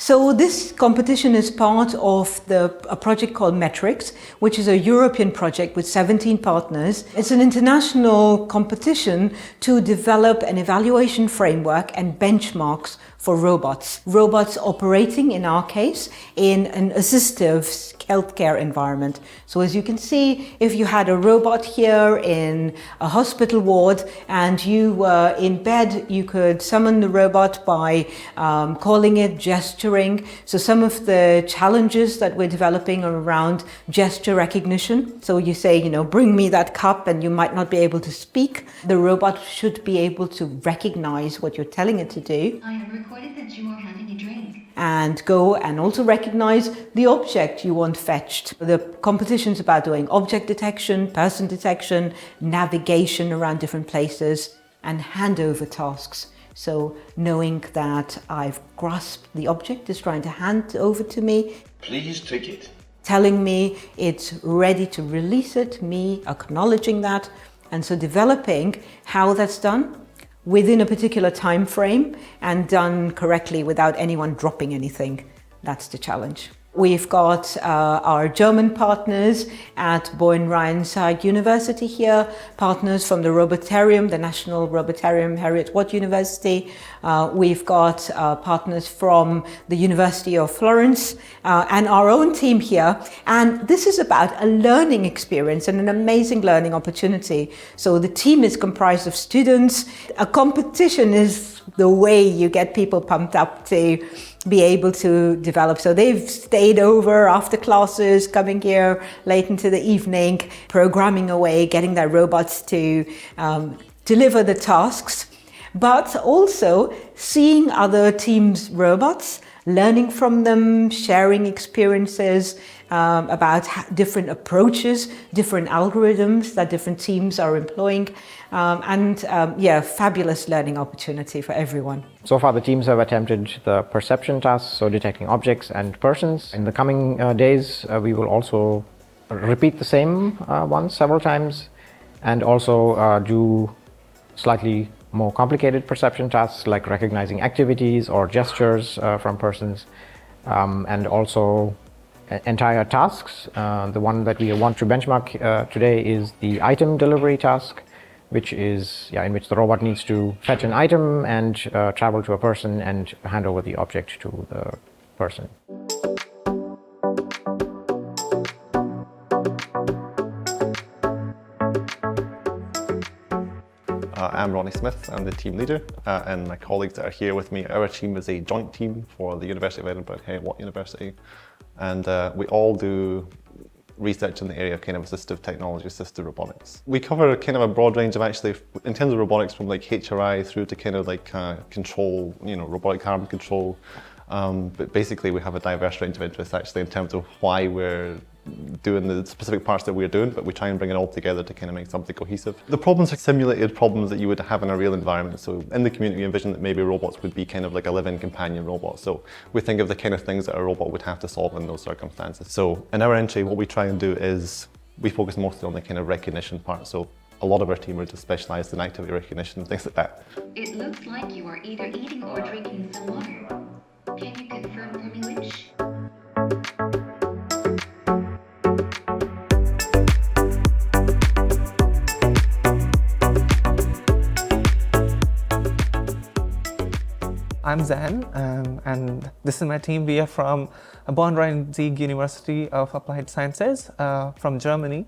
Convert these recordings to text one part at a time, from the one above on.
So this competition is part of a project called Metrics, which is a European project with 17 partners. It's an international competition to develop an evaluation framework and benchmarks for robots. Robots operating, in our case, in an assistive healthcare environment. So as you can see, if you had a robot here in a hospital ward and you were in bed, you could summon the robot by calling it, gesturing. So some of the challenges that we're developing are around gesture recognition. So you say, bring me that cup, and you might not be able to speak. The robot should be able to recognize what you're telling it to do. I have recorded that you are having a drink. And go and also recognize the object you want fetched. The competition's about doing object detection, person detection, navigation around different places, and handover tasks. So knowing that I've grasped the object it's trying to hand over to me. Please take it. Telling me it's ready to release it, me acknowledging that. And so developing how that's done within a particular time frame and done correctly without anyone dropping anything. That's the challenge. We've got our German partners at Bonn-Rhein-Sieg University here, partners from the Robotarium, the National Robotarium, Herriot University. We've got partners from the University of Florence and our own team here. And this is about a learning experience and an amazing learning opportunity. So the team is comprised of students. A competition is the way you get people pumped up to be able to develop. So they've stayed over after classes, coming here late into the evening, programming away, getting their robots to deliver the tasks, but also seeing other teams' robots, learning from them, sharing experiences about different approaches, different algorithms that different teams are employing, fabulous learning opportunity for everyone. So far the teams have attempted the perception tasks, so detecting objects and persons. In the coming days we will also repeat the same ones several times, and also do slightly more complicated perception tasks like recognizing activities or gestures from persons, and also entire tasks. The one that we want to benchmark today is the item delivery task, which is in which the robot needs to fetch an item and travel to a person and hand over the object to the person. I'm Ronnie Smith, I'm the team leader, and my colleagues that are here with me. Our team is a joint team for the University of Edinburgh and Herriot University, and we all do research in the area of kind of assistive technology, assistive robotics. We cover kind of a broad range of actually, in terms of robotics, from like HRI through to kind of like control, robotic arm control. But basically we have a diverse range of interests actually in terms of why we're doing the specific parts that we're doing, but we try and bring it all together to kind of make something cohesive. The problems are simulated problems that you would have in a real environment. So in the community, we envision that maybe robots would be kind of like a living companion robot. So we think of the kind of things that a robot would have to solve in those circumstances. So in our entry, what we try and do is we focus mostly on the kind of recognition part. So a lot of our team are just specialised in activity recognition and things like that. It looks like you are either eating or drinking some water. Can you confirm for me which? I'm Zan, and this is my team. We are from Bonn-Rhein-Sieg University of Applied Sciences from Germany.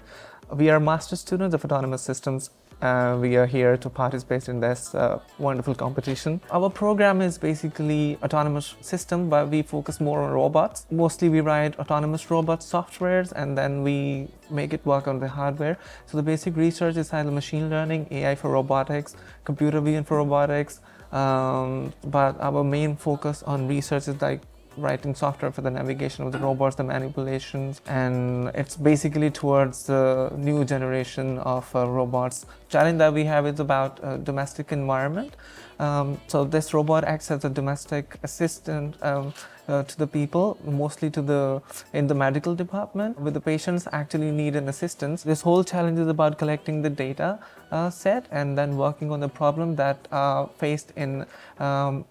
We are master students of autonomous systems. We are here to participate in this wonderful competition. Our program is basically autonomous system, but we focus more on robots. Mostly we write autonomous robot softwares and then we make it work on the hardware. So the basic research is either machine learning, AI for robotics, computer vision for robotics, but our main focus on research is like writing software for the navigation of the robots, the manipulations, and it's basically towards the new generation of robots. Challenge that we have is about domestic environment. So this robot acts as a domestic assistant to the people, mostly in the medical department, where the patients actually need an assistance. This whole challenge is about collecting the data set and then working on the problem that are faced in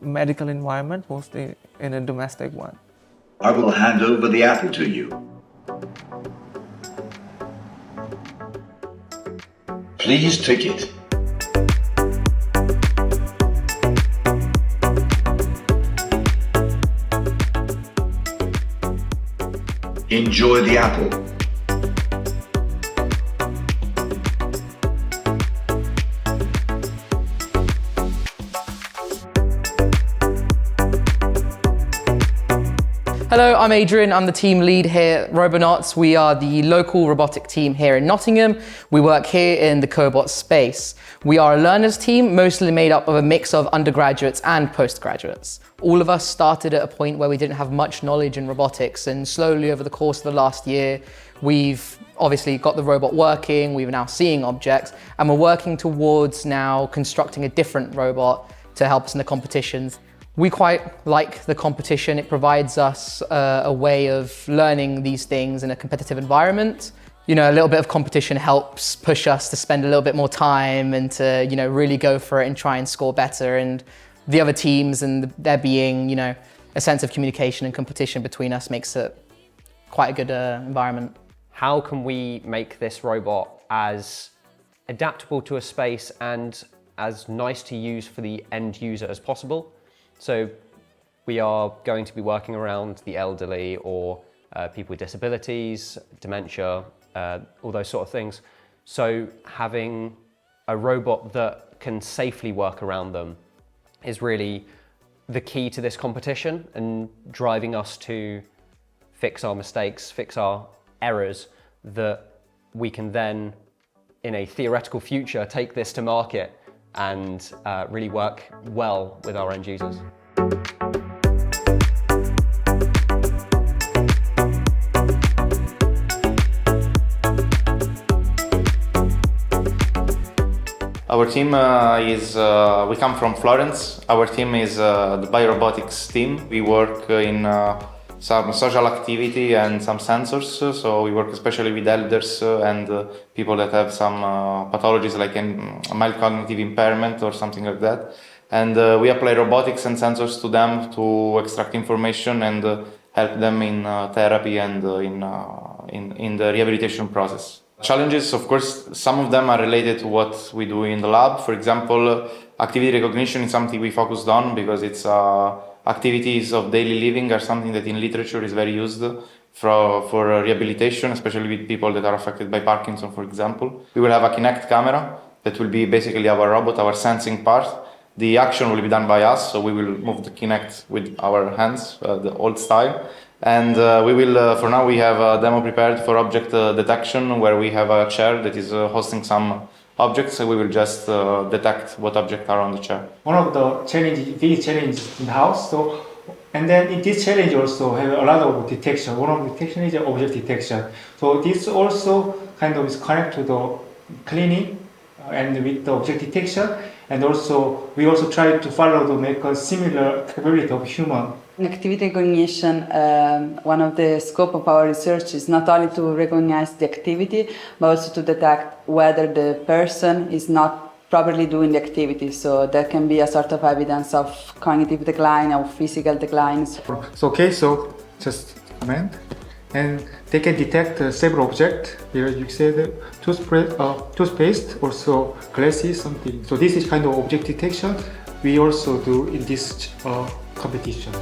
medical environment, mostly in a domestic one. I will hand over the apple to you. Please take it. Enjoy the apple. Hello, I'm Adrian. I'm the team lead here at RoboNotts. We are the local robotic team here in Nottingham. We work here in the Cobot space. We are a learners team, mostly made up of a mix of undergraduates and postgraduates. All of us started at a point where we didn't have much knowledge in robotics, and slowly over the course of the last year, we've obviously got the robot working, we're now seeing objects, and we're working towards now constructing a different robot to help us in the competitions. We quite like the competition. It provides us a way of learning these things in a competitive environment. You know, a little bit of competition helps push us to spend a little bit more time and to, you know, really go for it and try and score better. And the other teams and there being, you know, a sense of communication and competition between us makes it quite a good environment. How can we make this robot as adaptable to a space and as nice to use for the end user as possible? So we are going to be working around the elderly or people with disabilities, dementia, all those sort of things. So having a robot that can safely work around them is really the key to this competition and driving us to fix our mistakes, fix our errors, that we can then, in a theoretical future, take this to market and really work well with our end users. Our team we come from Florence. Our team is the biorobotics team. We work in some social activity and some sensors, so we work especially with elders and people that have some pathologies like a mild cognitive impairment or something like that. And we apply robotics and sensors to them to extract information and help them in therapy and in the rehabilitation process. Challenges, of course, some of them are related to what we do in the lab. For example, activity recognition is something we focused on because it's activities of daily living are something that in literature is very used for rehabilitation, especially with people that are affected by Parkinson, for example. We will have a Kinect camera that will be basically our robot, our sensing part. The action will be done by us, so we will move the Kinect with our hands, the old style. And we will, for now, we have a demo prepared for object detection, where we have a chair that is hosting some objects, so we will just detect what objects are on the chair. One of the big challenges in the house. So, and then in this challenge also have a lot of detection. One of the detection is object detection. So this also kind of is connected to the cleaning and with the object detection. And also we also try to follow to make a similar capability of human. Activity recognition, one of the scope of our research is not only to recognize the activity, but also to detect whether the person is not properly doing the activity. So that can be a sort of evidence of cognitive decline or physical decline. So just comment, and they can detect several objects. Here you said toothpaste, also glasses, something. So this is kind of object detection we also do in this competition.